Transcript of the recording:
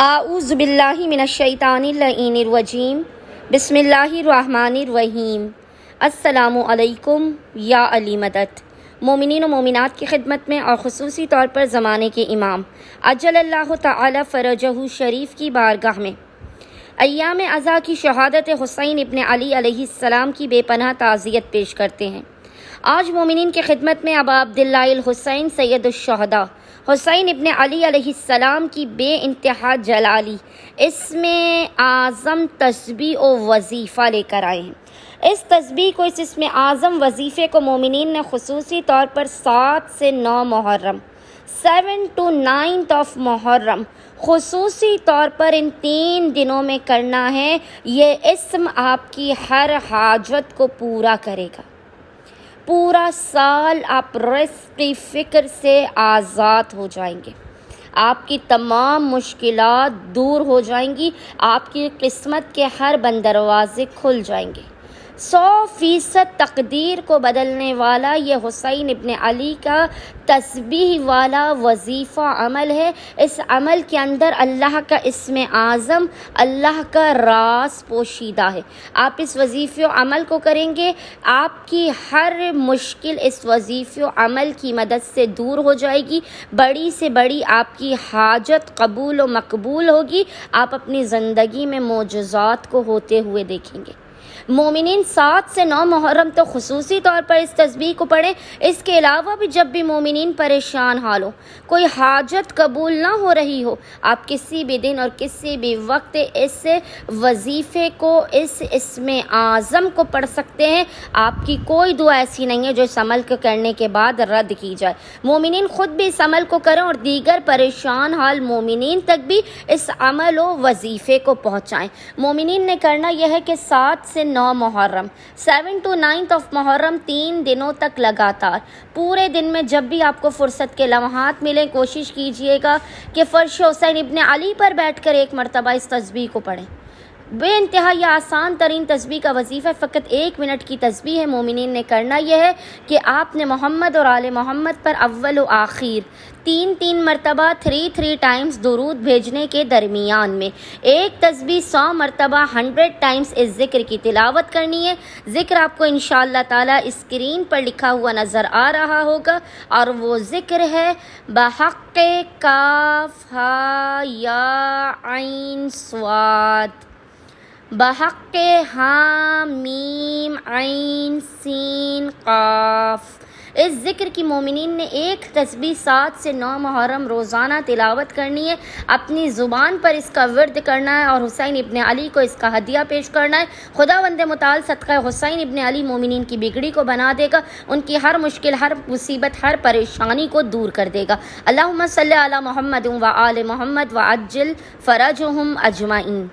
اعوذ باللہ من الشیطان اللعین الرجیم بسم اللہ الرحمن الرحیم۔ السلام علیکم یا علی مدد۔ مومنین و مومنات کی خدمت میں اور خصوصی طور پر زمانے کے امام عجل اللہ تعالی فرجہ شریف کی بارگاہ میں ایام عزا کی شہادت حسین ابن علی علیہ السلام کی بے پناہ تعزیت پیش کرتے ہیں۔ آج مومنین کی خدمت میں ابا عبداللہ الحسین سید الشہداء حسین ابن علی علیہ السلام کی بے انتہا جلالی اسم اعظم تسبیح و وظیفہ لے کر آئے ہیں۔ اس تسبیح کو، اس اسم اعظم وظیفے کو مومنین نے خصوصی طور پر 7 سے 9 محرم 7 to 9 محرم خصوصی طور پر ان 3 دنوں میں کرنا ہے۔ یہ اسم آپ کی ہر حاجت کو پورا کرے گا۔ پورا سال آپ رزق کی فکر سے آزاد ہو جائیں گے، آپ کی تمام مشکلات دور ہو جائیں گی، آپ کی قسمت کے ہر بند دروازے کھل جائیں گے۔ 100% تقدیر کو بدلنے والا یہ حسین ابن علی کا تسبیح والا وظیفہ عمل ہے۔ اس عمل کے اندر اللہ کا اسم اعظم، اللہ کا راز پوشیدہ ہے۔ آپ اس وظیفے و عمل کو کریں گے، آپ کی ہر مشکل اس وظیفے و عمل کی مدد سے دور ہو جائے گی، بڑی سے بڑی آپ کی حاجت قبول و مقبول ہوگی، آپ اپنی زندگی میں معجزات کو ہوتے ہوئے دیکھیں گے۔ مومنین 7 سے 9 محرم تو خصوصی طور پر اس تسبیح کو پڑھیں۔ اس کے علاوہ بھی جب بھی مومنین پریشان حال ہو، کوئی حاجت قبول نہ ہو رہی ہو، آپ کسی بھی دن اور کسی بھی وقت اس وظیفے کو، اس اسم اعظم کو پڑھ سکتے ہیں۔ آپ کی کوئی دعا ایسی نہیں ہے جو اس عمل کو کرنے کے بعد رد کی جائے۔ مومنین خود بھی اس عمل کو کریں اور دیگر پریشان حال مومنین تک بھی اس عمل و وظیفے کو پہنچائیں۔ مومنین نے کرنا یہ ہے کہ 7 سے 9 محرم 7 to 9 محرم 3 دنوں تک لگاتار پورے دن میں جب بھی آپ کو فرصت کے لمحات ملیں، کوشش کیجئے گا کہ فرش حسین ابن علی پر بیٹھ کر ایک مرتبہ اس تسبیح کو پڑھیں۔ بے انتہا یہ آسان ترین تسبیح کا وظیفہ فقط 1 منٹ کی تسبیح ہے۔ مومنین نے کرنا یہ ہے کہ آپ نے محمد اور آل محمد پر اول و آخر 3 مرتبہ 3 ٹائمز درود بھیجنے کے درمیان میں ایک تسبیح 100 مرتبہ 100 ٹائمز اس ذکر کی تلاوت کرنی ہے۔ ذکر آپ کو انشاءاللہ تعالی اسکرین پر لکھا ہوا نظر آ رہا ہوگا، اور وہ ذکر ہے بحق کاف ہا یا عین صاد، بحق ہا میم عین سین قاف۔ اس ذکر کی مومنین نے ایک تسبیح 7 سے 9 محرم روزانہ تلاوت کرنی ہے، اپنی زبان پر اس کا ورد کرنا ہے اور حسین ابن علی کو اس کا ہدیہ پیش کرنا ہے۔ خداوند متعال صدقہ حسین ابن علی مومنین کی بگڑی کو بنا دے گا، ان کی ہر مشکل، ہر مصیبت، ہر پریشانی کو دور کر دے گا۔ اللہم صلی علی محمد و آل محمد وعجل فرجہم اجمعین۔